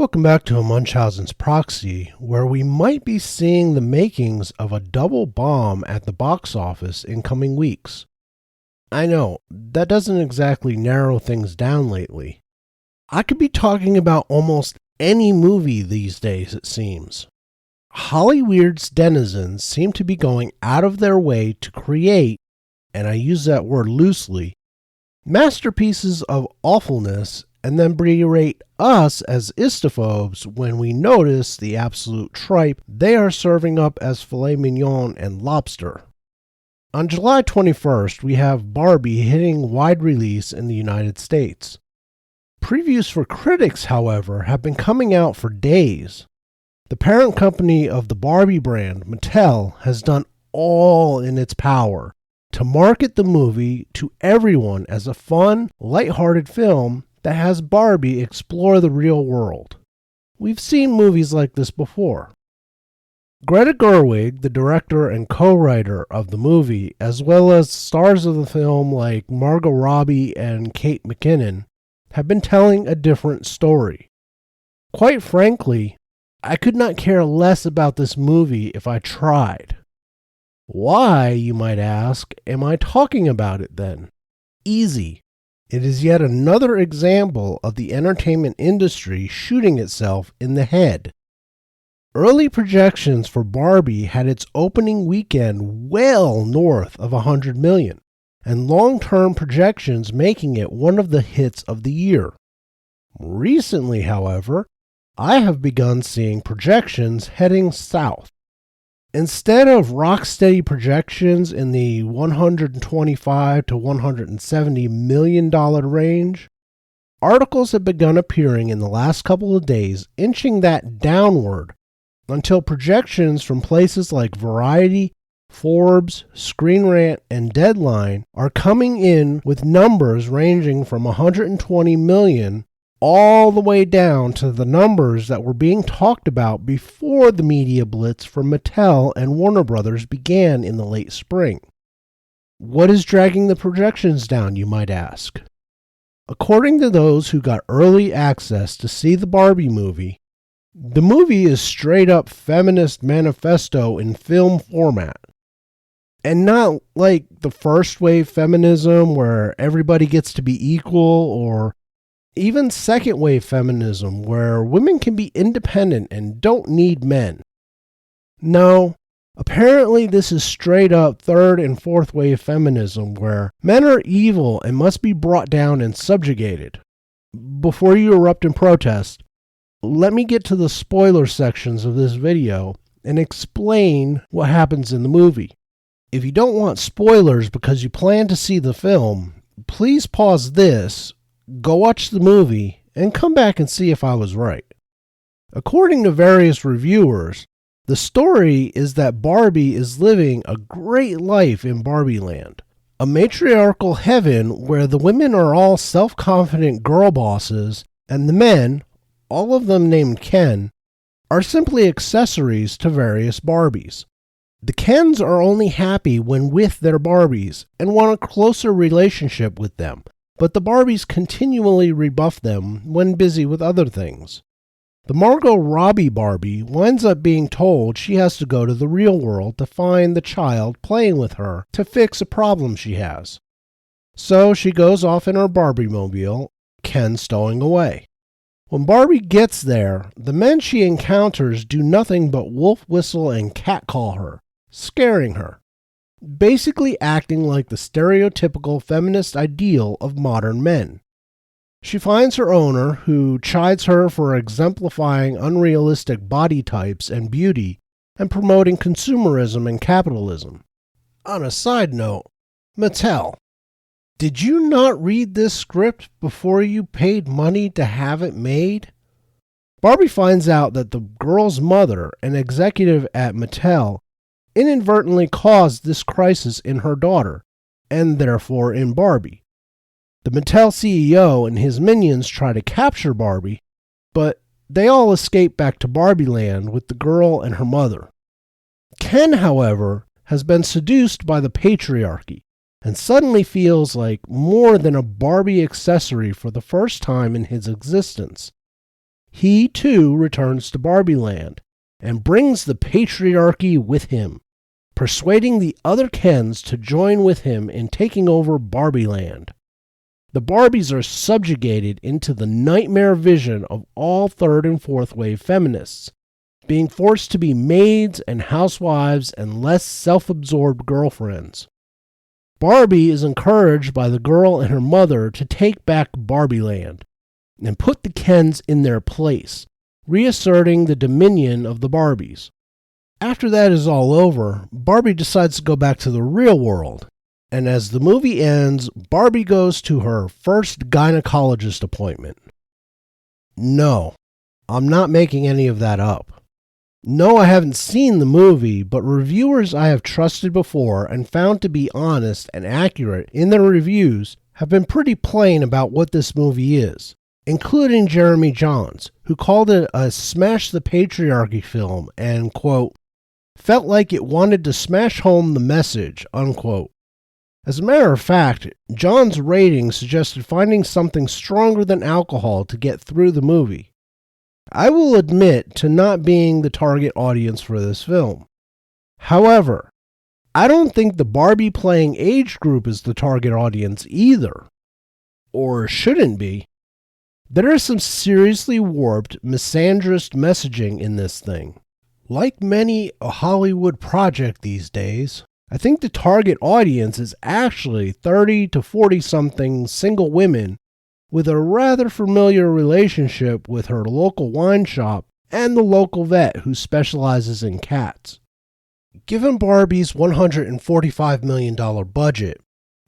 Welcome back to Munchausen's Proxy, where we might be seeing the makings of a double bomb at the box office in coming weeks. I know, that doesn't exactly narrow things down lately. I could be talking about almost any movie these days, it seems. Hollywood's denizens seem to be going out of their way to create, and I use that word loosely, masterpieces of awfulness and then berate us as istophobes when we notice the absolute tripe they are serving up as filet mignon and lobster. On July 21st, we have Barbie hitting wide release in the United States. Previews for critics, however, have been coming out for days. The parent company of the Barbie brand, Mattel, has done all in its power to market the movie to everyone as a fun, lighthearted film that has Barbie explore the real world. We've seen movies like this before. Greta Gerwig, the director and co-writer of the movie, as well as stars of the film like Margot Robbie and Kate McKinnon, have been telling a different story. Quite frankly, I could not care less about this movie if I tried. Why, you might ask, am I talking about it then? Easy. It is yet another example of the entertainment industry shooting itself in the head. Early projections for Barbie had its opening weekend well north of $100 million, and long-term projections making it one of the hits of the year. Recently, however, I have begun seeing projections heading south. Instead of rock-steady projections in the $125 to $170 million range, articles have begun appearing in the last couple of days, inching that downward until projections from places like Variety, Forbes, Screen Rant, and Deadline are coming in with numbers ranging from $120 million all the way down to the numbers that were being talked about before the media blitz from Mattel and Warner Brothers began in the late spring. What is dragging the projections down, you might ask? According to those who got early access to see the Barbie movie, the movie is straight up feminist manifesto in film format. And not like the first wave feminism where everybody gets to be equal, or even second wave feminism where women can be independent and don't need men. No, apparently this is straight up third and fourth wave feminism where men are evil and must be brought down and subjugated. Before you erupt in protest, let me get to the spoiler sections of this video and explain what happens in the movie. If you don't want spoilers because you plan to see the film, please pause this, go watch the movie, and come back and see if I was right. According to various reviewers, the story is that Barbie is living a great life in Barbie Land, a matriarchal heaven where the women are all self-confident girl bosses and the men, all of them named Ken, are simply accessories to various Barbies. The Kens are only happy when with their Barbies and want a closer relationship with them, but the Barbies continually rebuff them when busy with other things. The Margot Robbie Barbie winds up being told she has to go to the real world to find the child playing with her to fix a problem she has. So she goes off in her Barbie-mobile, Ken stowing away. When Barbie gets there, the men she encounters do nothing but wolf whistle and catcall her, scaring her, basically acting like the stereotypical feminist ideal of modern men. She finds her owner, who chides her for exemplifying unrealistic body types and beauty and promoting consumerism and capitalism. On a side note, Mattel, did you not read this script before you paid money to have it made? Barbie finds out that the girl's mother, an executive at Mattel, inadvertently caused this crisis in her daughter, and therefore in Barbie. The Mattel CEO and his minions try to capture Barbie, but they all escape back to Barbie Land with the girl and her mother. Ken, however, has been seduced by the patriarchy, and suddenly feels like more than a Barbie accessory for the first time in his existence. he too returns to Barbie Land and brings the patriarchy with him, persuading the other Kens to join with him in taking over Barbie Land. The Barbies are subjugated into the nightmare vision of all third and fourth wave feminists, being forced to be maids and housewives and less self-absorbed girlfriends. Barbie is encouraged by the girl and her mother to take back Barbie Land and put the Kens in their place, reasserting the dominion of the Barbies. After that is all over, Barbie decides to go back to the real world, and as the movie ends, Barbie goes to her first gynecologist appointment. No, I'm not making any of that up. No, I haven't seen the movie, but reviewers I have trusted before and found to be honest and accurate in their reviews have been pretty plain about what this movie is, including Jeremy Jahns, who called it a smash the patriarchy film and, quote, felt like it wanted to smash home the message, unquote. As a matter of fact, John's rating suggested finding something stronger than alcohol to get through the movie. I will admit to not being the target audience for this film. However, I don't think the Barbie playing age group is the target audience either. Or shouldn't be. There is some seriously warped, misandrist messaging in this thing. Like many a Hollywood project these days, I think the target audience is actually 30 to 40-something single women with a rather familiar relationship with her local wine shop and the local vet who specializes in cats. Given Barbie's $145 million budget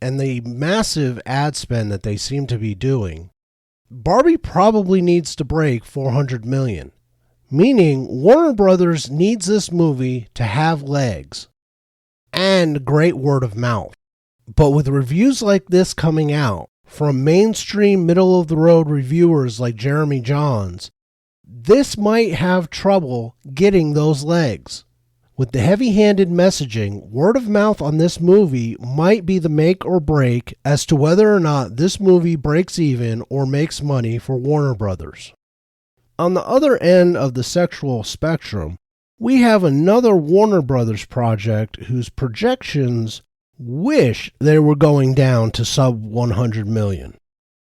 and the massive ad spend that they seem to be doing, Barbie probably needs to break $400 million, meaning Warner Brothers needs this movie to have legs and great word of mouth. But with reviews like this coming out from mainstream middle-of-the-road reviewers like Jeremy Jahns, this might have trouble getting those legs. With the heavy-handed messaging, word of mouth on this movie might be the make or break as to whether or not this movie breaks even or makes money for Warner Brothers. On the other end of the sexual spectrum, we have another Warner Brothers project whose projections wish they were going down to sub 100 million.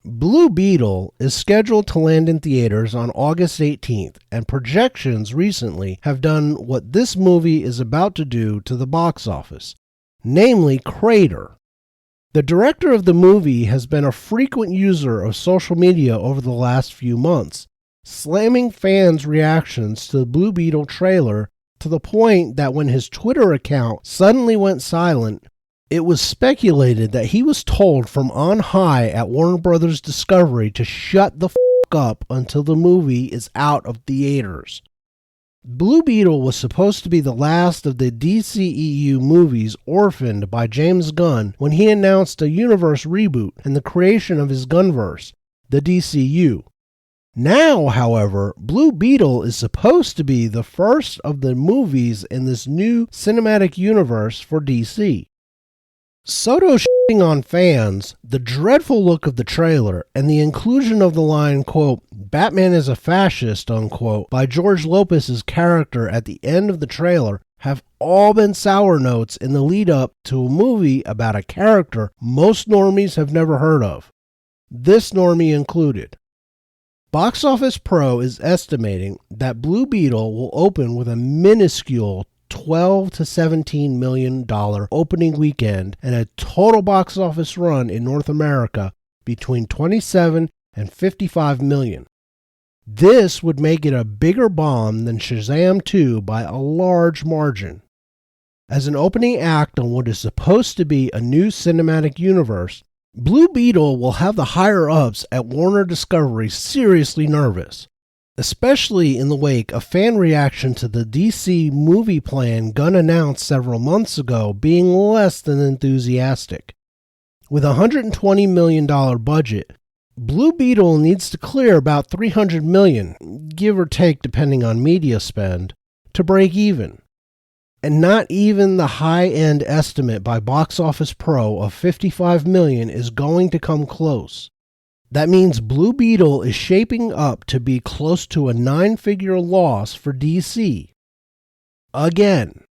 Blue Beetle is scheduled to land in theaters on August 18th, and projections recently have done what this movie is about to do to the box office, namely crater. The director of the movie has been a frequent user of social media over the last few months, slamming fans' reactions to the Blue Beetle trailer to the point that when his Twitter account suddenly went silent, it was speculated that he was told from on high at Warner Brothers Discovery to shut the f*** up until the movie is out of theaters. Blue Beetle was supposed to be the last of the DCEU movies orphaned by James Gunn when he announced a universe reboot and the creation of his Gunverse, the DCU. Now, however, Blue Beetle is supposed to be the first of the movies in this new cinematic universe for DC. Soto shitting on fans, the dreadful look of the trailer, and the inclusion of the line, quote, Batman is a fascist, unquote, by George Lopez's character at the end of the trailer have all been sour notes in the lead up to a movie about a character most normies have never heard of. This normie included. Box Office Pro is estimating that Blue Beetle will open with a minuscule $12 to $17 million opening weekend and a total box office run in North America between 27 and 55 million. This would make it a bigger bomb than Shazam 2 by a large margin. As an opening act on what is supposed to be a new cinematic universe, Blue Beetle will have the higher-ups at Warner Discovery seriously nervous, especially in the wake of fan reaction to the DC movie plan Gunn announced several months ago being less than enthusiastic. With a $120 million budget, Blue Beetle needs to clear about $300 million, give or take depending on media spend, to break even. And not even the high-end estimate by Box Office Pro of $55 million is going to come close. That means Blue Beetle is shaping up to be close to a 9-figure loss for DC. Again.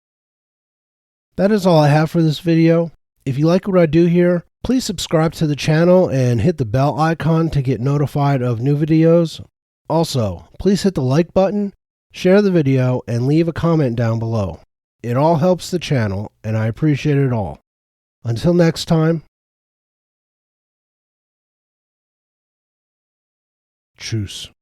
That is all I have for this video. If you like what I do here, please subscribe to the channel and hit the bell icon to get notified of new videos. Also, please hit the like button, share the video, and leave a comment down below. It all helps the channel, and I appreciate it all. Until next time, tschüss.